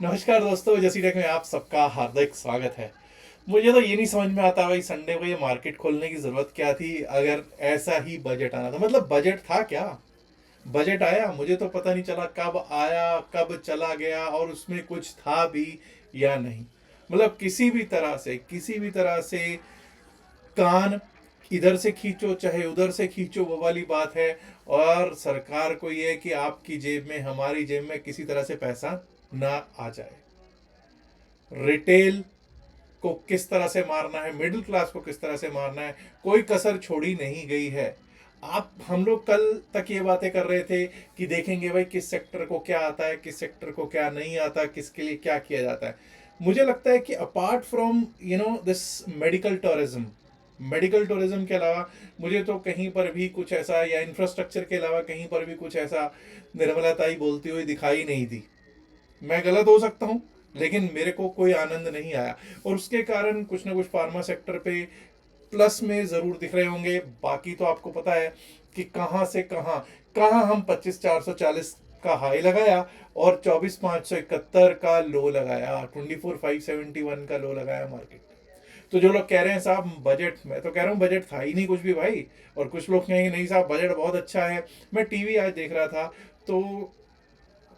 नमस्कार दोस्तों, जैसी टेक में आप सबका हार्दिक स्वागत है। मुझे तो ये नहीं समझ में आता भाई, संडे को ये मार्केट खोलने की जरूरत क्या थी अगर ऐसा ही बजट आना था। मतलब बजट था क्या? बजट आया, मुझे तो पता नहीं चला कब आया कब चला गया, और उसमें कुछ था भी या नहीं। मतलब किसी भी तरह से कान इधर से खींचो चाहे उधर से खींचो, वो वाली बात है। और सरकार को ये है कि आपकी जेब में हमारी जेब में किसी तरह से पैसा ना आ जाए। रिटेल को किस तरह से मारना है, मिडिल क्लास को किस तरह से मारना है, कोई कसर छोड़ी नहीं गई है। आप हम लोग कल तक ये बातें कर रहे थे कि देखेंगे भाई किस सेक्टर को क्या आता है, किस सेक्टर को क्या नहीं आता, किसके लिए क्या किया जाता है। मुझे लगता है कि apart from this medical tourism, medical tourism के अलावा मुझे तो कहीं पर भी कुछ ऐसा, या इंफ्रास्ट्रक्चर के अलावा कहीं पर भी कुछ ऐसा निर्मलताई बोलती हुई दिखाई नहीं दी। मैं गलत हो सकता हूँ, लेकिन मेरे को कोई आनंद नहीं आया। और उसके कारण कुछ ना कुछ फार्मा सेक्टर पे प्लस में ज़रूर दिख रहे होंगे। बाकी तो आपको पता है कि कहाँ से कहाँ कहाँ हम 25,440 का हाई लगाया और 24,571 का लो लगाया, 24,571 का लो लगाया मार्केट। तो जो लोग कह रहे हैं साहब बजट, मैं तो कह रहा हूँ बजट था ही नहीं कुछ भी भाई। और कुछ लोग कहेंगे नहीं साहब बजट बहुत अच्छा है। मैं टीवी आज देख रहा था, तो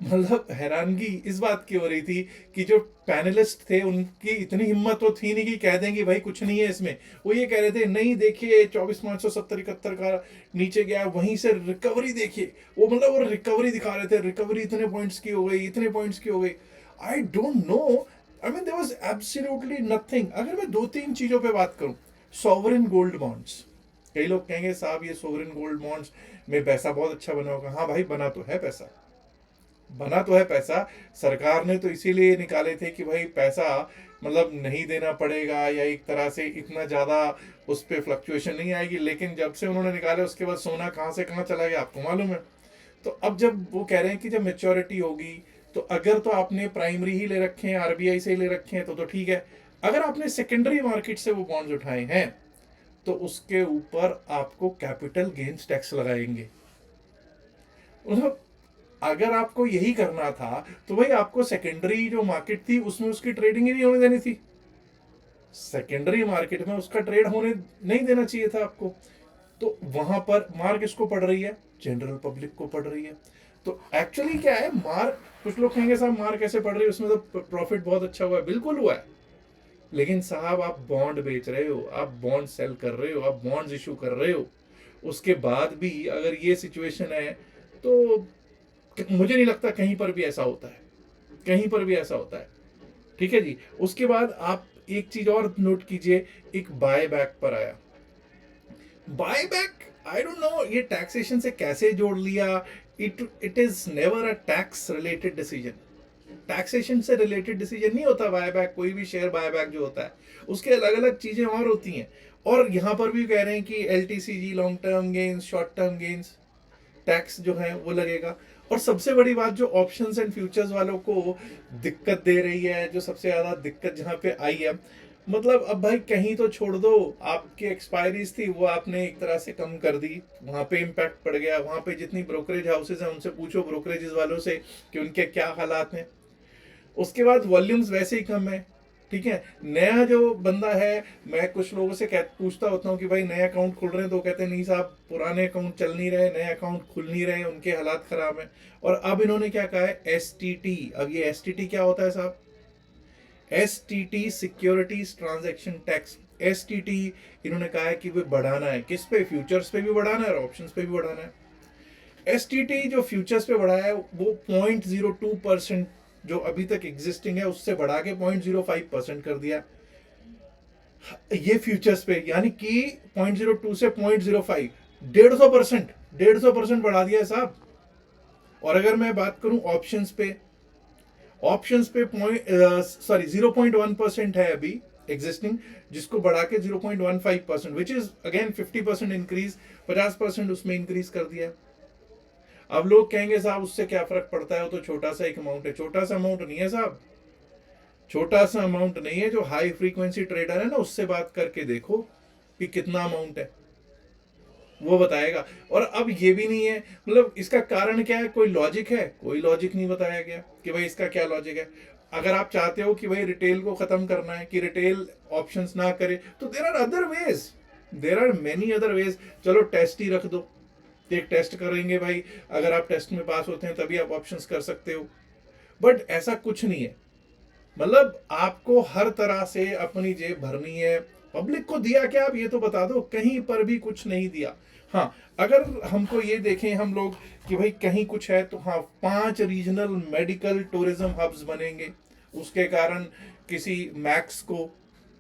मतलब हैरानगी इस बात की हो रही थी कि जो पैनलिस्ट थे उनकी इतनी हिम्मत तो थी नहीं कि कह दें कि भाई कुछ नहीं है इसमें। वो ये कह रहे थे नहीं देखिए 24,570-71 का नीचे गया, वहीं से रिकवरी देखिए। वो मतलब वो रिकवरी दिखा रहे थे, रिकवरी इतने पॉइंट्स की हो गई, इतने पॉइंट्स की हो गई। I don't know, I mean there was absolutely nothing. अगर मैं दो तीन चीजों पे बात करूं, सॉवरेन गोल्ड बॉन्ड्स। कई लोग कहेंगे साहब ये सोवरेन गोल्ड बॉन्ड्स में पैसा बहुत अच्छा बना होगा। हाँ भाई, बना तो है पैसा, बना तो है पैसा। सरकार ने तो इसीलिए निकाले थे कि भाई पैसा मतलब नहीं देना पड़ेगा, या एक तरह से इतना ज़्यादा उस पर फ्लक्चुएशन नहीं आएगी। लेकिन जब से उन्होंने निकाले उसके बाद सोना कहाँ से कहाँ चला गया आपको मालूम है। तो अब जब वो कह रहे हैं कि जब मेच्योरिटी होगी, तो अगर तो आपने प्राइमरी ही ले रखे हैं, आरबीआई से ही ले रखे हैं, तो ठीक है। अगर आपने सेकेंडरी मार्केट से वो बॉन्ड्स उठाए हैं, तो उसके ऊपर आपको कैपिटल गेन्स टैक्स लगाएंगे। मतलब अगर आपको यही करना था तो भाई आपको सेकेंडरी जो मार्केट थी उसमें उसकी ट्रेडिंग ही नहीं होने देनी थी। सेकेंडरी मार्केट में उसका ट्रेड होने नहीं देना चाहिए था आपको। तो वहां पर मार किसको पड़ रही है? जनरल पब्लिक को पड़ रही है। तो एक्चुअली क्या है मार, कुछ लोग कहेंगे साहब मार कैसे पड़ रही है, उसमें तो प्रॉफिट बहुत अच्छा हुआ है। बिल्कुल हुआ है, लेकिन साहब आप बॉन्ड बेच रहे हो, आप बॉन्ड सेल कर रहे हो, आप बॉन्ड्स इशू कर रहे हो। उसके बाद भी अगर ये सिचुएशन है, तो मुझे नहीं लगता कहीं पर भी ऐसा होता है, कहीं पर भी ऐसा होता है। ठीक है जी। उसके बाद आप एक चीज और नोट कीजिए, एक बाय बैक पर आया। Buy back, I don't no ये टैक्सेशन से कैसे जोड़ लिया। It is never a tax related decision. Taxation से रिलेटेड डिसीजन नहीं होता बाय बैक। कोई भी शेयर बाय बैक जो होता है उसके अलग अलग चीजें और होती हैं। और यहां पर भी कह रहे हैं कि LTCG, long term gains, short term gains, tax जो है वो लगेगा। और सबसे बड़ी बात जो ऑप्शंस एंड फ्यूचर्स वालों को दिक्कत दे रही है, जो सबसे ज़्यादा दिक्कत जहाँ पे आई है, मतलब अब भाई कहीं तो छोड़ दो, आपकी एक्सपायरीज थी वो आपने एक तरह से कम कर दी, वहाँ पे इम्पैक्ट पड़ गया। वहाँ पे जितनी ब्रोकरेज हाउसेज हैं उनसे पूछो ब्रोकरेज वालों से कि उनके क्या हालात हैं। उसके बाद वॉल्यूम्स वैसे ही कम है। ठीक है, नया जो बंदा है, मैं कुछ लोगों से पूछता होता हूँ कि भाई नए अकाउंट खुल रहे हैं, तो कहते हैं नहीं साहब पुराने अकाउंट चल नहीं रहे, नए अकाउंट खुल नहीं रहे, उनके हालात खराब हैं। और अब इन्होंने क्या कहा है, एसटीटी। अब ये एसटीटी क्या होता है साहब? STT securities transaction tax. STT इन्होंने कहा है कि वे बढ़ाना है, किस पे? फ्यूचर्स पे भी बढ़ाना है और ऑप्शंस पे भी बढ़ाना है। एसटीटी जो फ्यूचर्स पे बढ़ाया है वो 0.02% जो अभी तक एग्जिस्टिंग है उससे बढ़ा के 0.05% कर दिया ये फ्यूचर्स पे, यानी कि 0.02 से 0.05, 150%, 150% बढ़ा दिया है साहब। और अगर मैं बात करूं ऑप्शंस पे, ऑप्शंस पे पॉइंट, सॉरी 0.1% है अभी एग्जिस्टिंग, जिसको बढ़ा के 0.15%, विच इज अगेन 50% इंक्रीज, 50% उसमें इंक्रीज कर दिया है। अब लोग कहेंगे साहब उससे क्या फर्क पड़ता है, वो तो छोटा सा एक अमाउंट है। छोटा सा अमाउंट नहीं है साहब, छोटा सा अमाउंट नहीं है। जो हाई फ्रीक्वेंसी ट्रेडर है ना, उससे बात करके देखो कि कितना अमाउंट है। वो बताएगा। और अब ये भी नहीं है, मतलब इसका कारण क्या है, कोई लॉजिक है? कोई लॉजिक नहीं बताया गया कि भाई इसका क्या लॉजिक है। अगर आप चाहते हो कि भाई रिटेल को खत्म करना है, कि रिटेल ऑप्शंस ना करे, तो there are other ways, there are many other ways. चलो टेस्ट ही रख दो, एक टेस्ट करेंगे भाई, अगर आप टेस्ट में पास होते हैं तभी आप ऑप्शंस कर सकते हो। बट ऐसा कुछ नहीं है, मतलब आपको हर तरह से अपनी जेब भरनी है। पब्लिक को दिया क्या आप ये तो बता दो, कहीं पर भी कुछ नहीं दिया। हाँ, अगर हमको ये देखें हम लोग कि भाई कहीं कुछ है, तो हाँ 5 रीजनल मेडिकल टूरिज्म हब्स बनेंगे, उसके कारण किसी मैक्स को,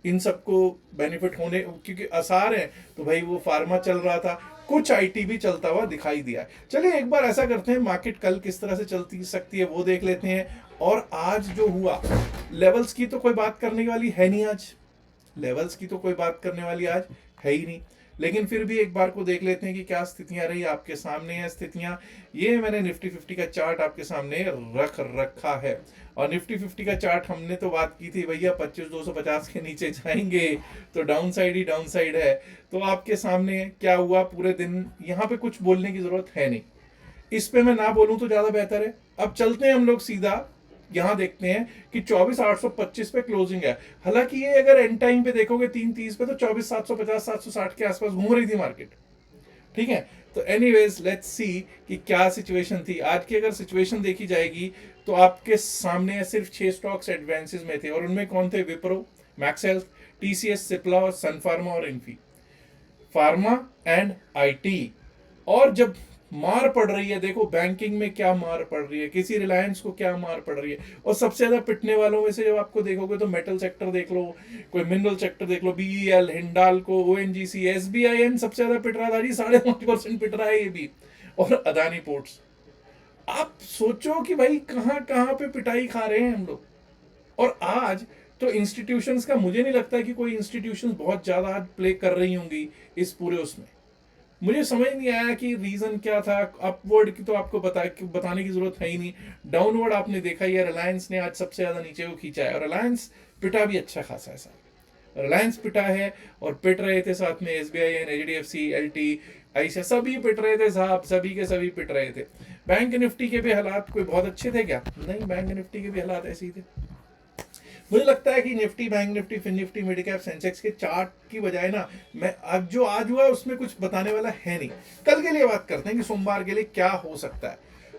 इन सबको बेनिफिट होने, क्योंकि आसार है। तो भाई वो फार्मा चल रहा था, कुछ आईटी भी चलता हुआ दिखाई दिया है। चलिए एक बार ऐसा करते हैं, मार्केट कल किस तरह से चलती सकती है वो देख लेते हैं। और आज जो हुआ, लेवल्स की तो कोई बात करने वाली है नहीं आज, लेवल्स की तो कोई बात करने वाली आज है ही नहीं। लेकिन फिर भी एक बार को देख लेते हैं कि क्या स्थितियां रही। आपके सामने है स्थितियां, ये मैंने निफ्टी 50 का चार्ट आपके सामने रख रखा है। और निफ्टी 50 का चार्ट हमने तो बात की थी भैया 25,250 के नीचे जाएंगे तो डाउन साइड ही डाउन साइड है। तो आपके सामने क्या हुआ पूरे दिन, यहाँ पे कुछ बोलने की जरूरत है नहीं, इस पे मैं ना बोलूं तो ज्यादा बेहतर है। अब चलते हैं हम लोग सीधा, यहां देखते हैं कि 24,825 पे क्लोजिंग है। हालांकि ये अगर एंड टाइम पे देखोगे 3:30 पे, तो 24,750 760 के आसपास घूम रही थी मार्केट, ठीक है। तो एनीवेज लेट्स सी कि क्या सिचुएशन थी आज की। अगर सिचुएशन देखी जाएगी तो आपके सामने सिर्फ 6 स्टॉक्स एडवांसेस में थे, और उनमें कौन थे? Wipro, max health, TCS, Cipla और सन फार्मा और इन्फी, फार्मा एंड आईटी। और जब मार पड़ रही है, देखो बैंकिंग में क्या मार पड़ रही है, किसी रिलायंस को क्या मार पड़ रही है। और सबसे ज्यादा पिटने वालों में से जब आपको देखोगे तो मेटल सेक्टर देख लो, कोई मिनरल सेक्टर देख लो, बीईएल, हिंडाल्को, ओएनजीसी, एसबीआईएन सबसे ज्यादा पिट रहा था जी, 5.5% पिट रहा है ये भी। और अदानी पोर्ट्स। आप सोचो कि भाई कहां कहां पे पिटाई खा रहे हैं हम लोग। और आज तो इंस्टीट्यूशंस का मुझे नहीं लगता कि कोई इंस्टीट्यूशंस बहुत ज्यादा आज प्ले कर रही होंगी इस पूरे उसमें। मुझे समझ नहीं आया कि रीजन क्या था। अपवर्ड की तो आपको बताने की जरूरत है ही नहीं, डाउनवर्ड आपने देखा ही है, रिलायंस ने आज सबसे ज्यादा नीचे को खींचा है। और रिलायंस पिटा भी अच्छा खासा है साहब, रिलायंस पिटा है। और पिट रहे थे साथ में एसबीआई, एचडीएफसी, एलटी, ऐसे सभी पिट रहे थे साहब, सभी के सभी पिट रहे थे। बैंक निफ्टी के भी हालात कोई बहुत अच्छे थे क्या? नहीं, बैंक निफ्टी के भी हालात ऐसे ही थे। मुझे लगता है कि Nifty, bank Nifty, fin Nifty, mid cap, Sensex के चार्ट की बजाय ना, मैं अब जो आज हुआ उसमें कुछ बताने वाला है नहीं। कल के लिए बात करते हैं कि सोमवार के लिए क्या हो सकता है।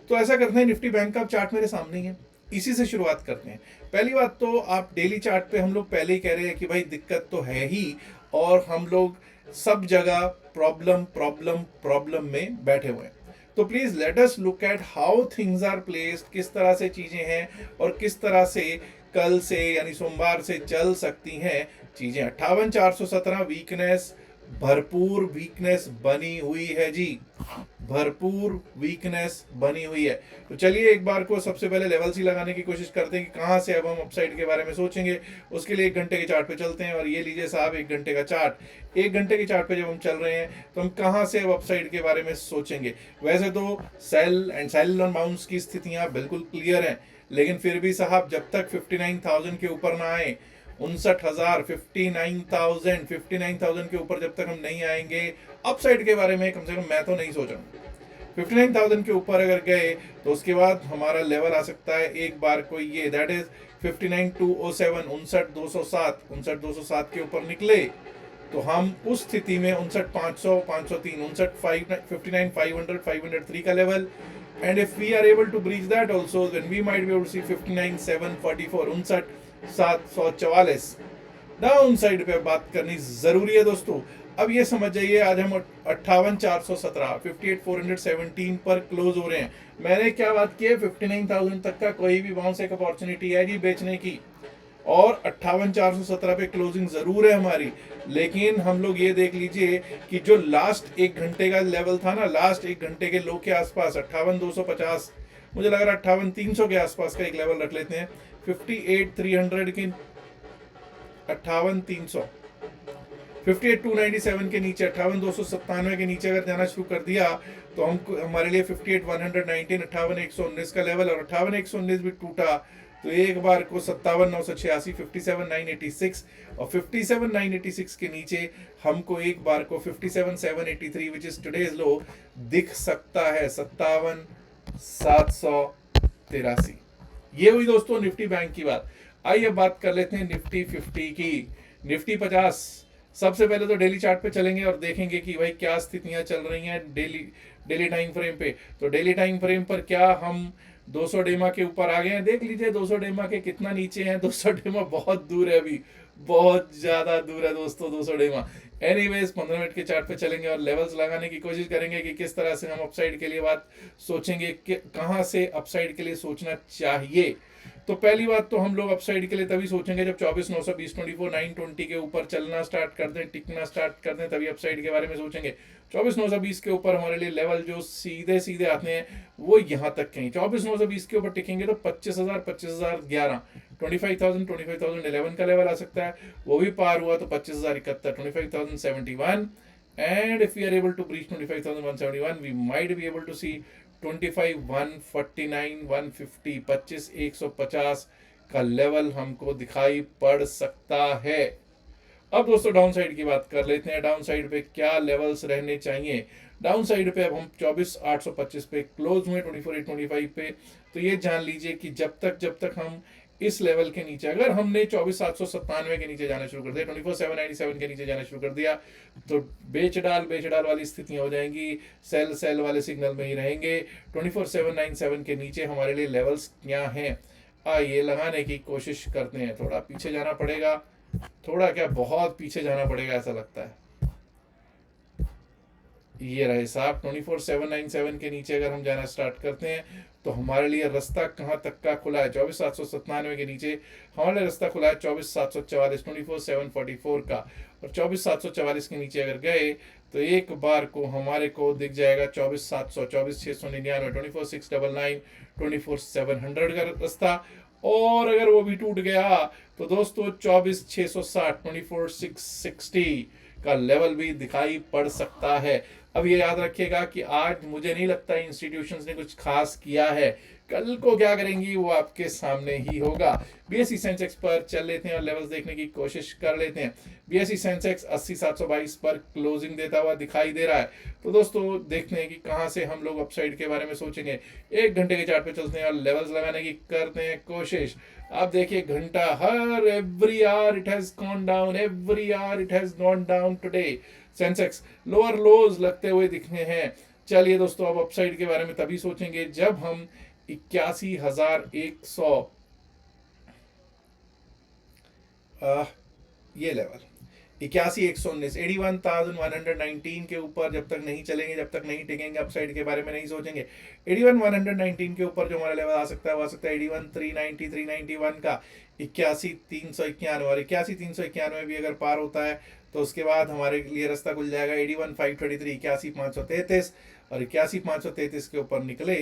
तो ऐसा करते हैं, निफ्टी बैंक का चार्ट मेरे सामने ही है, इसी से शुरुआत करते हैं। पहली बात तो आप डेली चार्ट पे हम लोग पहले ही कह रहे हैं कि भाई दिक्कत तो है ही, और हम लोग सब जगह प्रॉब्लम प्रॉब्लम प्रॉब्लम में बैठे हुए हैं। तो please let us look at how things are placed, किस तरह से चीजें हैं और किस तरह से कल से यानी सोमवार से चल सकती हैं चीजें। 58,417 वीकनेस, भरपूर वीकनेस बनी हुई है जी, भरपूर वीकनेस बनी हुई है। तो चलिए एक बार को सबसे पहले लेवल्स ही लगाने की कोशिश करते हैं कि कहां से अब हम अपसाइड के बारे में सोचेंगे। उसके लिए 1 घंटे के चार्ट पे चलते हैं, और ये लीजिए साहब 1 घंटे का चार्ट। 1 घंटे के चार्ट पे जब हम चल रहे हैं तो हम कहां से अब अपसाइड के बारे में सोचेंगे। वैसे तो sell and sell on bounce की स्थितियां बिल्कुल क्लियर हैं, लेकिन फिर भी साहब जब तक 59,000 के ऊपर ना आए, 59,000, 59,000 के ऊपर जब तक हम नहीं आएंगे, अपसाइड के बारे में कम से कम मैं तो नहीं सोच रहा हूँ। 59,000 के ऊपर अगर गए तो उसके बाद हमारा लेवल आ सकता है एक बार कोई ये, दैट इज 59,207, 59,207, 59,207 के ऊपर निकले तो हम उस स्थिति में 59,500, 503, 59,500, 503 का level. And if we are able to breach that also, then we might be able to see 59,744, 59,744 down side पे बात करनी जरूरी है दोस्तों। अब ये समझ जाइए, आज हम 58,417, 58,417 पर क्लोज हो रहे हैं। मैंने क्या बात की है, 59,000 तक का कोई भी बाउंस एक अपॉर्चुनिटी है जी बेचने की, और 58,417 पे क्लोजिंग जरूर है हमारी। लेकिन हम लोग ये देख लीजिए कि जो लास्ट 1 घंटे का लेवल था ना, लास्ट 1 घंटे के लो के आसपास 58,250, मुझे लग रहा है 58,300 के आसपास का एक लेवल रख लेते हैं। 58,300 की 58,300, 58,297 के नीचे, 58,297 के नीचे अगर जाना शुरू कर दिया तो हम हमारे लिए 58,119, 58,119 का लेवल, और 58,119 भी टूटा तो एक बार को 57,986, 57,986 और 57,986 के नीचे हमको एक बार को 57,783 विच इज टुडेज लो दिख सकता है, 57,783। ये हुई दोस्तों निफ्टी बैंक की बात। आइए बात कर लेते हैं निफ्टी 50 की। निफ्टी 50 सबसे पहले तो डेली चार्ट पे चलेंगे और देखेंगे कि भाई क्या स्थितियां चल रही हैं डेली टाइम फ्रेम पे। तो डेली टाइम फ्रेम पर क्या हम 200 डेमा के ऊपर आ गए हैं? देख लीजिए 200 डेमा के कितना नीचे हैं। 200 डेमा बहुत दूर है, अभी बहुत ज्यादा दूर है दोस्तों 200 डेमा। एनीवेज 15 मिनट के चार्ट पे चलेंगे और लेवल्स लगाने की कोशिश करेंगे कि किस तरह से हम अपसाइड के लिए बात सोचेंगे, कि कहां से अपसाइड के लिए सोचना चाहिए। तो पहली बात तो हम लोग अपसाइड के लिए तभी सोचेंगे जब 24,920 24,920 के ऊपर चलना स्टार्ट कर दें, टिकना स्टार्ट कर दें, तभी अपसाइड के बारे में सोचेंगे। 24,920 के ऊपर हमारे लिए लेवल जो सीधे सीधे आते हैं वो यहाँ तक कहीं 24,920 के ऊपर टिकेंगे तो 25,000 25,011 25,011 का लेवल आ सकता है। वो भी पार हुआ तो 25,071 25,071 and if we are able to breach 25,171 we might be able to see 25,149 150 25,150 का लेवल हमको दिखाई पड़ सकता है। अब दोस्तों डाउन साइड की बात कर लेते हैं। डाउन साइड पे क्या लेवल्स रहने चाहिए? डाउन साइड पे अब हम 24,825 पे क्लोज हुए 24,825 पे। तो ये जान लीजिए कि जब तक हम इस लेवल के नीचे, अगर हमने 24,797 के नीचे जाना शुरू कर दिया, 24,797 के नीचे जाना शुरू कर दिया, तो बेच डाल वाली स्थितियां हो जाएंगी। सेल वाले सिग्नल में ही रहेंगे। 24,797 के नीचे हमारे लिए लेवल्स क्या हैं, आइए लगाने की कोशिश करते हैं। थोड़ा पीछे जाना पड़ेगा, थोड़ा क्या बहुत पीछे जाना पड़ेगा ऐसा लगता है। ये रहे साहब 24,797 के नीचे अगर हम जाना स्टार्ट करते हैं तो हमारे लिए रास्ता कहां तक का खुला है? 24,797 के नीचे हमारे लिए रास्ता खुला है 24,744 24,744 का। और 24,744 के नीचे अगर गए तो एक बार को हमारे को दिख जाएगा 24,700 24,699 24,699 24,700 का रास्ता। और अगर वो भी टूट गया तो दोस्तों 24,660 24,660 का लेवल भी दिखाई पड़ सकता है। अब ये याद रखिएगा कि आज मुझे नहीं लगता इंस्टीट्यूशंस ने कुछ खास किया है, कल को क्या करेंगी वो आपके सामने ही होगा। बीएसई सेंसेक्स पर चल लेते हैं और लेवल्स देखने की कोशिश कर लेते हैं। बीएसई सेंसेक्स 80,722 पर क्लोजिंग देता हुआ दिखाई दे रहा है। तो दोस्तों देखते हैं कि कहां से हम लोग अपसाइड के बारे में सोचेंगे। एक घंटे के चार्ट पे चलते हैं और लेवल्स लगाने की करते हैं कोशिश। आप देखिए घंटा, हर every hour it has gone down, every hour it has gone down today. Sensex lower lows लगते हुए दिखने हैं। चलिए दोस्तों अब अपसाइड के बारे में तभी सोचेंगे जब हम 81,100 ये लेवल 81,119 81,119 के ऊपर जब तक नहीं चलेंगे, जब तक नहीं टिकेंगे, अपसाइड के बारे में नहीं सोचेंगे। 81,119 के ऊपर जो हमारा लेवल आ सकता है वो आ सकता है 81,390 391 का। 81,391 और 81,391 भी अगर पार होता है तो उसके बाद हमारे लिए रास्ता खुल जाएगा 81,523 81,533 और 81,533 के ऊपर निकले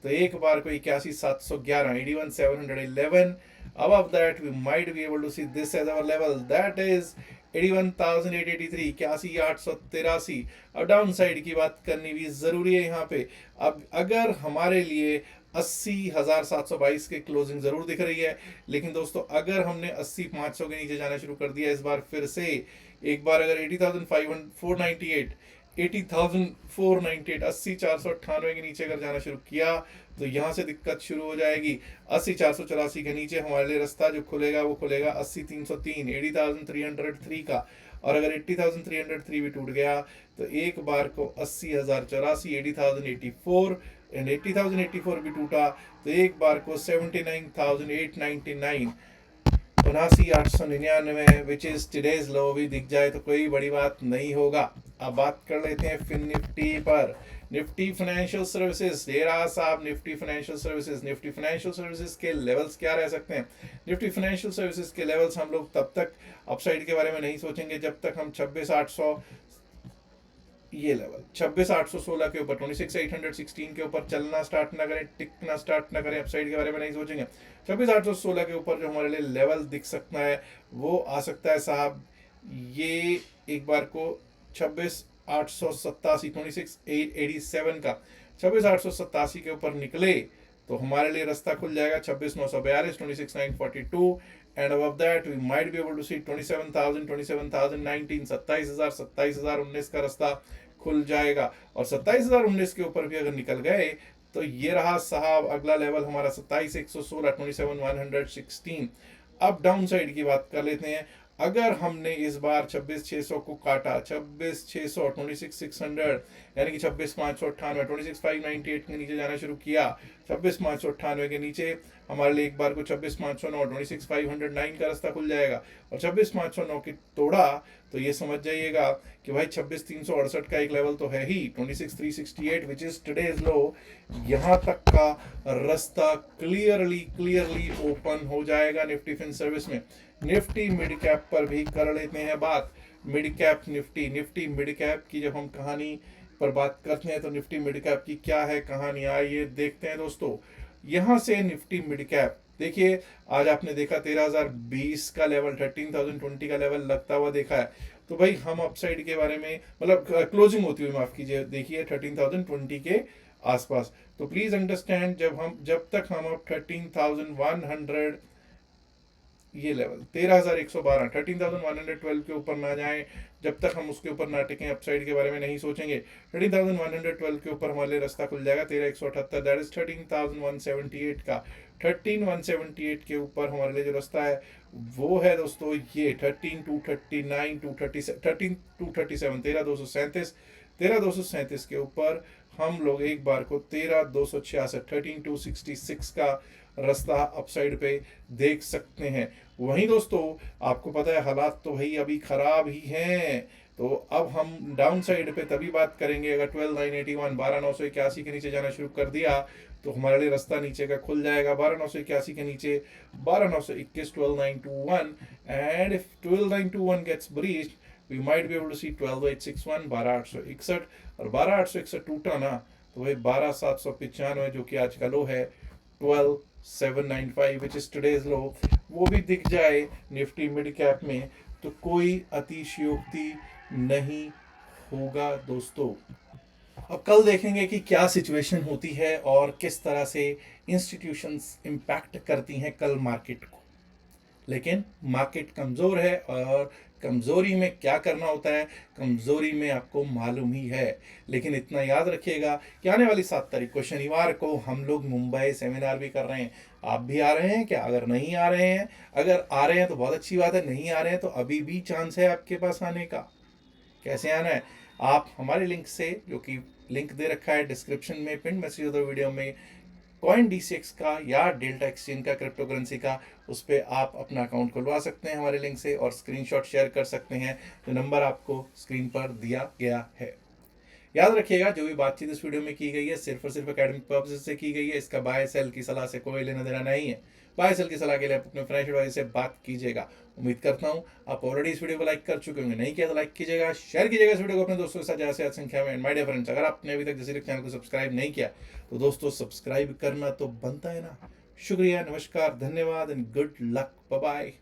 तो एक बार को 81,711 81,711। above that we might be able to see this as our level, that is 81,883 81,883। अब डाउन साइड की बात करनी भी जरूरी है यहाँ पे। अब अगर हमारे लिए 80,722 के क्लोजिंग जरूर दिख रही है, लेकिन दोस्तों अगर हमने 80,500 के नीचे जाना शुरू कर दिया इस बार फिर से, एक बार अगर 80,498 80,498 80,498 के नीचे अगर जाना शुरू किया तो यहाँ से दिक्कत शुरू हो जाएगी। 80,484 के नीचे हमारे लिए रास्ता जो खुलेगा वो खुलेगा 80,303 80,303 का। और अगर 80,303 भी टूट गया तो एक बार को 80,084 80,084 एंड 80,084 भी टूटा तो एक बार को 79,899 79,899 विच इज टुडेज लो भी दिख जाए तो कोई बड़ी बात नहीं होगा। अब बात कर लेते हैं फिर निफ्टी पर। निफ्टी फाइनेंशियल सर्विसेज, डेरा साहब Nifty financial services. Nifty financial services के लेवल्स क्या रह सकते हैं? निफ्टी फाइनेंशियल सर्विसेज के लेवल्स हम लोग तब तक अपसाइड के बारे में नहीं सोचेंगे जब तक हम 26,800 ये लेवल 26,816 के ऊपर 26,816 के ऊपर चलना स्टार्ट ना करें, टिकना स्टार्ट ना करें, अपसाइड के बारे में नहीं सोचेंगे। 26,816 के ऊपर जो हमारे लिए लेवल दिख सकता है वो आ सकता है साहब ये एक बार को 26,887 26,887 का। 26,887 के ऊपर निकले तो हमारे लिए रास्ता खुल जाएगा 26,942, 26,942 and above that we might be able to see 27,000, 27,019, 27,019 का रास्ता खुल जाएगा। और 27,019 के ऊपर भी अगर निकल गए तो ये रहा साहब अगला लेवल हमारा 27,116, 27,116। अब डाउन साइड की बात कर लेते हैं। अगर हमने इस बार 26,600 को काटा, 26,600, 26,600 यानी कि 26,598, 26,598 के नीचे जाना शुरू किया, 26,598 के नीचे हमारे लिए एक बार को 26,509, 26,509 का रास्ता खुल जाएगा। और 26,509 की तोड़ा तो ये समझ जाइएगा कि भाई 26,368 का एक लेवल तो है ही, 26,368 विच इज टुडेज लो, यहाँ तक का रास्ता क्लियरली ओपन हो जाएगा निफ्टी फिन सर्विस में। निफ्टी मिड कैप पर भी कर लेते हैं बात। Mid cap Nifty mid cap की जब हम कहानी पर बात करते हैं तो निफ्टी मिड कैप की क्या है कहानी, आइए देखते हैं दोस्तों। यहां से निफ्टी मिड कैप देखिए, आज आपने देखा 13,020 का लेवल, 13,020 का लेवल लगता हुआ देखा है। तो भाई हम अपसाइड के बारे में मतलब क्लोजिंग होती हुई माफ कीजिए, देखिए 13,020 के आसपास। तो प्लीज अंडरस्टैंड जब तक हम अब 13,100 ये लेवल 13,112, 13,112 के ऊपर ना जाएं, जब तक हम उसके ऊपर ना टिकें अपसाइड के बारे में नहीं सोचेंगे। 13,112 के ऊपर हमारे लिए रास्ता खुल जाएगा 13,178, दैट इज 13,178 का। 13,178 के ऊपर हमारे लिए जो रास्ता है वो है दोस्तों ये 13,239, 13,237, 13,237, 13,237 के ऊपर हम लोग एक बार को 13,266, 13,266 का रास्ता अपसाइड पे देख सकते हैं। वहीं दोस्तों आपको पता है हालात तो भाई अभी खराब ही हैं, तो अब हम डाउन साइड पे तभी बात करेंगे अगर 12,981, 12,981 के नीचे जाना शुरू कर दिया तो हमारे लिए रास्ता नीचे का खुल जाएगा 12,981 के नीचे 12,921, 12,921 and if 12,921 gets breached we might be able to see 12,861, 12,861 और 12,861 टूटा ना तो भाई 12,795 जो कि आज का लो है 12,795 विच इज टुडेज लो, वो भी दिख जाए निफ्टी मिड कैप में तो कोई अतिशयोक्ति नहीं होगा दोस्तों। अब कल देखेंगे कि क्या सिचुएशन होती है और किस तरह से इंस्टीट्यूशंस इम्पैक्ट करती हैं कल मार्केट को। लेकिन मार्केट कमज़ोर है और कमज़ोरी में क्या करना होता है कमज़ोरी में आपको मालूम ही है। लेकिन इतना याद रखिएगा कि आने वाली 7 तारीख को शनिवार को हम लोग मुंबई सेमिनार भी कर रहे हैं। आप भी आ रहे हैं क्या? अगर नहीं आ रहे हैं, अगर आ रहे हैं तो बहुत अच्छी बात है, नहीं आ रहे हैं तो अभी भी चांस है आपके पास आने का। कैसे आना है? आप हमारे लिंक से, जो कि लिंक दे रखा है डिस्क्रिप्शन में, पिन मैसेज होता वीडियो में, CoinDCX का या डेल्टा एक्सचेंज का क्रिप्टो करेंसी का, उस पर आप अपना अकाउंट खुलवा सकते हैं हमारे लिंक से और स्क्रीनशॉट शेयर कर सकते हैं जो नंबर आपको स्क्रीन पर दिया गया है। याद रखिएगा जो भी बातचीत इस वीडियो में की गई है सिर्फ और सिर्फ एकेडमिक पर्पसेस से की गई है। इसका बाय सेल की सलाह से कोई लेना देना नहीं है। बाय सेल की सलाह के लिए आप अपने फाइनेंशियल एडवाइजर से बात कीजिएगा। उम्मीद करता हूं आप ऑलरेडी इस वीडियो को लाइक कर चुके होंगे, नहीं किया तो लाइक कीजिएगा, शेयर कीजिएगा इस वीडियो को अपने दोस्तों के साथ ज़्यादा से ज़्यादा संख्या में। माय डियर फ्रेंड्स, अगर आपने अभी तक जसीरक चैनल को सब्सक्राइब नहीं किया तो दोस्तों सब्सक्राइब करना तो बनता है ना। शुक्रिया, नमस्कार, धन्यवाद and good luck, bye bye.